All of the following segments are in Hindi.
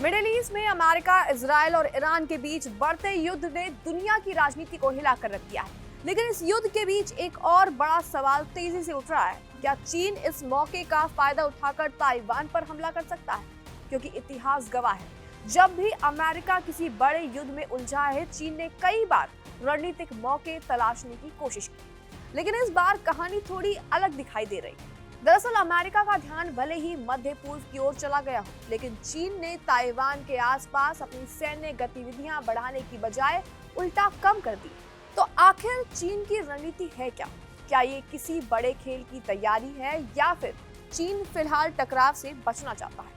मिडिल ईस्ट में अमेरिका, इजराइल और ईरान के बीच बढ़ते युद्ध ने दुनिया की राजनीति को हिलाकर रख दिया है। लेकिन इस युद्ध के बीच एक और बड़ा सवाल तेजी से उठ रहा है। क्या चीन इस मौके का फायदा उठाकर ताइवान पर हमला कर सकता है? क्योंकि इतिहास गवाह है, जब भी अमेरिका किसी बड़े युद्ध में उलझा है, चीन ने कई बार रणनीतिक मौके तलाशने की कोशिश की। लेकिन इस बार कहानी थोड़ी अलग दिखाई दे रही है। दरअसल अमेरिका का ध्यान भले ही मध्य पूर्व की ओर चला गया हो, लेकिन चीन ने ताइवान के आसपास अपनी सैन्य गतिविधियां बढ़ाने की बजाय उल्टा कम कर दी। तो आखिर चीन की रणनीति है क्या? क्या ये किसी बड़े खेल की तैयारी है या फिर चीन फिलहाल टकराव से बचना चाहता है?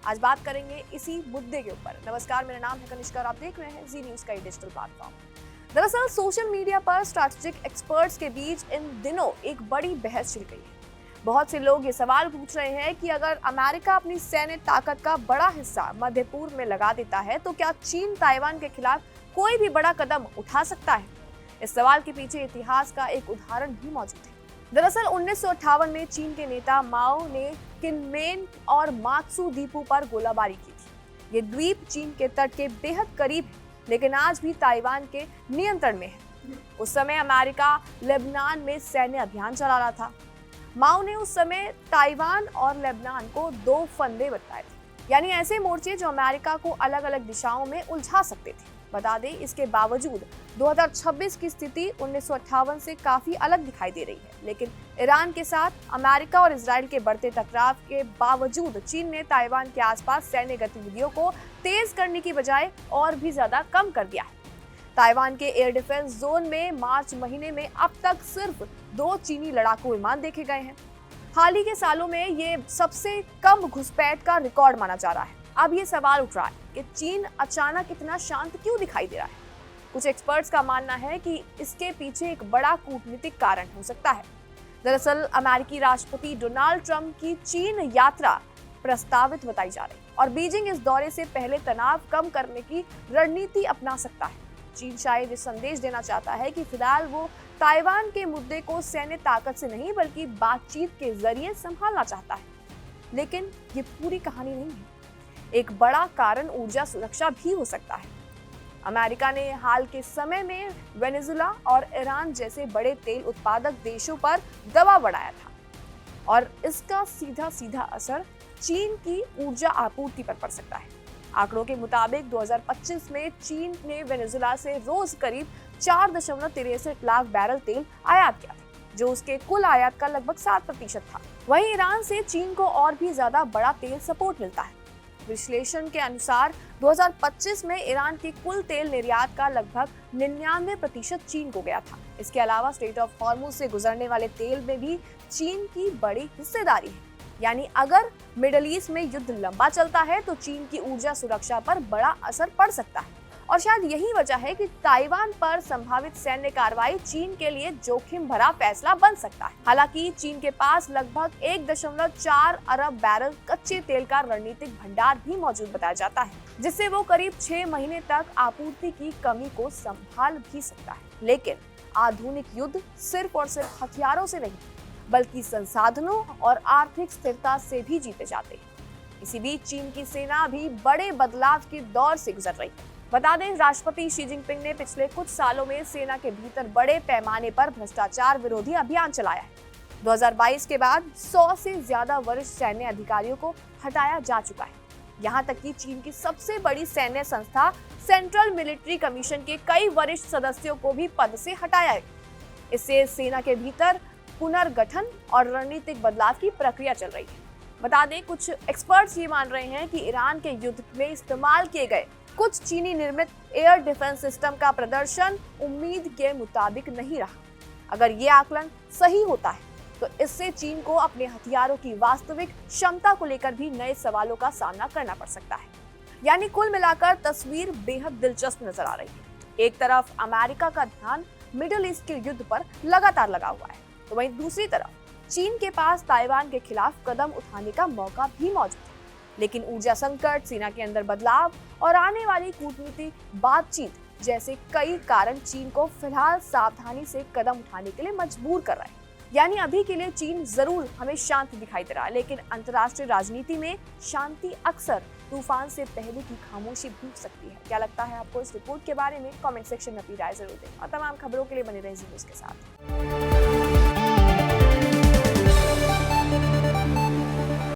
आज बात करेंगे इसी मुद्दे के ऊपर। नमस्कार, मेरा नाम है कनिष्का और आप देख रहे हैं जी न्यूज का डिजिटल प्लेटफॉर्म। दरअसल सोशल मीडिया पर स्ट्रैटेजिक एक्सपर्ट्स के बीच इन दिनों एक बड़ी बहस छिड़ गई है। बहुत से लोग ये सवाल पूछ रहे हैं कि अगर अमेरिका अपनी सैन्य ताकत का बड़ा हिस्सा मध्य पूर्व में लगा देता है, तो क्या चीन ताइवान के खिलाफ कोई भी बड़ा कदम उठा सकता है? इस सवाल के पीछे इतिहास का एक उदाहरण भी मौजूद है। दरअसल 1958 में चीन के नेता माओ ने किनमेन और मात्सू द्वीपों पर गोलाबारी की थी। ये द्वीप चीन के तट के बेहद करीब है, लेकिन आज भी ताइवान के नियंत्रण में है। उस समय अमेरिका लेबनान में सैन्य अभियान चला रहा था। माओ ने उस समय ताइवान और लेबनान को दो फंदे बताए थे, यानी ऐसे मोर्चे जो अमेरिका को अलग अलग दिशाओं में उलझा सकते थे। बता दें, इसके बावजूद 2026 की स्थिति 1958 से काफी अलग दिखाई दे रही है। लेकिन ईरान के साथ अमेरिका और इजराइल के बढ़ते टकराव के बावजूद चीन ने ताइवान के आसपास सैन्य गतिविधियों को तेज करने की बजाय और भी ज्यादा कम कर दिया है। ताइवान के एयर डिफेंस जोन में मार्च महीने में अब तक सिर्फ 2 चीनी लड़ाकू विमान देखे गए हैं। हाल ही के सालों में ये सबसे कम घुसपैठ का रिकॉर्ड माना जा रहा है। अब ये सवाल उठ रहा है कि चीन अचानक इतना शांत क्यों दिखाई दे रहा है? कुछ एक्सपर्ट्स का मानना है कि इसके पीछे एक बड़ा कूटनीतिक कारण हो सकता है। दरअसल अमेरिकी राष्ट्रपति डोनाल्ड ट्रंप की चीन यात्रा प्रस्तावित बताई जा रही है और बीजिंग इस दौरे से पहले तनाव कम करने की रणनीति अपना सकता है। चीन शायद इस संदेश देना चाहता है कि फिलहाल वो ताइवान के मुद्दे को सैन्य ताकत से नहीं बल्कि बातचीत के जरिए संभालना चाहता है। लेकिन ये पूरी कहानी नहीं है। एक बड़ा कारण ऊर्जा सुरक्षा भी हो सकता है। अमेरिका ने हाल के समय में वेनेजुला और ईरान जैसे बड़े तेल उत्पादक देशों पर दबाव बढ़ाया था और इसका सीधा असर चीन की ऊर्जा आपूर्ति पर पड़ सकता है। आंकड़ों के मुताबिक 2025 में चीन ने वेनेजुला से रोज करीब 4.63 लाख बैरल तेल आयात किया था, जो उसके कुल आयात का लगभग 7% था। वहीं ईरान से चीन को और भी ज्यादा बड़ा तेल सपोर्ट मिलता है। विश्लेषण के अनुसार 2025 में ईरान के कुल तेल निर्यात का लगभग 99% चीन को गया था। इसके अलावा स्ट्रेट ऑफ हॉर्मुज से गुजरने वाले तेल में भी चीन की बड़ी हिस्सेदारी है। यानी अगर मिडिल ईस्ट में युद्ध लंबा चलता है तो चीन की ऊर्जा सुरक्षा पर बड़ा असर पड़ सकता है और शायद यही वजह है कि ताइवान पर संभावित सैन्य कार्रवाई चीन के लिए जोखिम भरा फैसला बन सकता है। हालांकि चीन के पास लगभग 1.4 अरब बैरल कच्चे तेल का रणनीतिक भंडार भी मौजूद बताया जाता है, जिससे वो करीब 6 महीने तक आपूर्ति की कमी को संभाल भी सकता है। लेकिन आधुनिक युद्ध सिर्फ और सिर्फ हथियारों से नहीं बल्कि संसाधनों और आर्थिक स्थिरता से भी जीते जाते हैं। इसी बीच चीन की सेना भी बड़े बदलाव के दौर से गुजर रही है। बता दें, राष्ट्रपति शी जिनपिंग ने पिछले कुछ सालों में सेना के भीतर बड़े पैमाने पर भ्रष्टाचार विरोधी अभियान चलाया है। 2022 के बाद 100 से ज्यादा वरिष्ठ सैन्य अधिकारियों को हटाया जा चुका है। यहाँ तक कि चीन की सबसे बड़ी सैन्य संस्था सेंट्रल मिलिट्री कमीशन के कई वरिष्ठ सदस्यों को भी पद से हटाया है। इससे सेना के भीतर पुनर्गठन और रणनीतिक बदलाव की प्रक्रिया चल रही है। बता दें, कुछ एक्सपर्ट्स ये मान रहे हैं कि ईरान के युद्ध में इस्तेमाल किए गए कुछ चीनी निर्मित एयर डिफेंस सिस्टम का प्रदर्शन उम्मीद के मुताबिक नहीं रहा। अगर ये आकलन सही होता है तो इससे चीन को अपने हथियारों की वास्तविक क्षमता को लेकर भी नए सवालों का सामना करना पड़ सकता है। यानी कुल मिलाकर तस्वीर बेहद दिलचस्प नजर आ रही है। एक तरफ अमेरिका का ध्यान मिडिल ईस्ट के युद्ध पर लगातार लगा हुआ है, तो वहीं दूसरी तरफ चीन के पास ताइवान के खिलाफ कदम उठाने का मौका भी मौजूद है। लेकिन ऊर्जा संकट, सेना के अंदर बदलाव और आने वाली कूटनीतिक बातचीत जैसे कई कारण चीन को फिलहाल सावधानी से कदम उठाने के लिए मजबूर कर रहे हैं। यानी अभी के लिए चीन जरूर हमें शांत दिखाई दे रहा है, लेकिन अंतर्राष्ट्रीय राजनीति में शांति अक्सर तूफान से पहले की खामोशी भी सकती है। क्या लगता है आपको इस रिपोर्ट के बारे में? कमेंट सेक्शन में अपनी राय जरूर दें और तमाम खबरों के लिए बने रहें जी न्यूज़ के साथ।